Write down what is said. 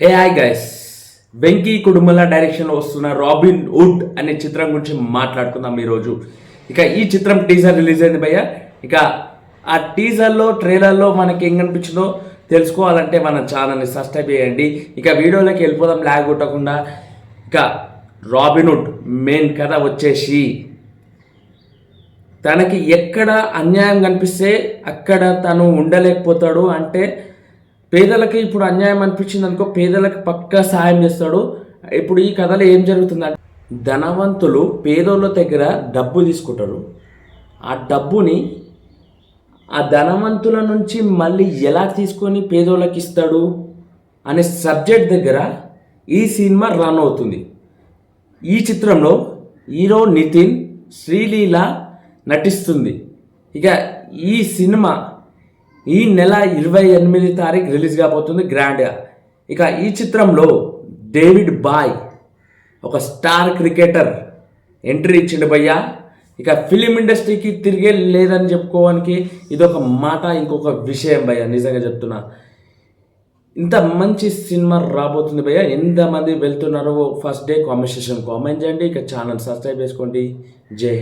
Hi guys, Venky Kudumula డైరెక్షన్లో వస్తున్న robin would అనే చిత్రం గురించి మాట్లాడుకుందాం ఈరోజు. ఇక ఈ చిత్రం టీజర్ రిలీజ్ అయింది భయ్య. ఇక ఆ టీజర్లో ట్రైలర్లో మనకి ఏం కనిపించిందో తెలుసుకోవాలంటే మన ఛానల్ని సబ్స్క్రైబ్ చేయండి. ఇక వీడియోలోకి వెళ్ళిపోదాం లాగ్ కొట్టకుండా. ఇక రాబిన్ వుడ్ మెయిన్ కథ వచ్చేసి, తనకి ఎక్కడ అన్యాయం కనిపిస్తే అక్కడ తను ఉండలేకపోతాడు. అంటే పేదలకి ఇప్పుడు అన్యాయం అనిపించింది అనుకో, పేదలకు పక్కా సహాయం చేస్తాడు. ఇప్పుడు ఈ కథలో ఏం జరుగుతుందంటే, ధనవంతులు పేదోళ్ళ దగ్గర డబ్బు తీసుకుంటారు. ఆ డబ్బుని ఆ ధనవంతుల నుంచి మళ్ళీ ఎలా తీసుకొని పేదోళ్ళకి ఇస్తాడు అనే సబ్జెక్ట్ దగ్గర ఈ సినిమా రన్ అవుతుంది. ఈ చిత్రంలో హీరో నితిన్, శ్రీలీల నటిస్తుంది. ఇక ఈ సినిమా ఈ నెల 28 తారీఖు రిలీజ్ కాబోతుంది గ్రాండ్గా. ఇక ఈ చిత్రంలో డేవిడ్ బాయ్, ఒక స్టార్ క్రికెటర్ ఎంట్రీ ఇచ్చిండు భయ్యా. ఇక ఫిలిం ఇండస్ట్రీకి తిరిగే లేదని చెప్పుకోవడానికి ఇదొక మాట, ఇంకొక విషయం భయ్యా. నిజంగా చెప్తున్నా, ఇంత మంచి సినిమా రాబోతుంది భయ్యా. ఎంతమంది వెళ్తున్నారో first day comment section comment చేయండి. ఇక ఛానల్ సబ్స్క్రైబ్ చేసుకోండి. జై హింద్.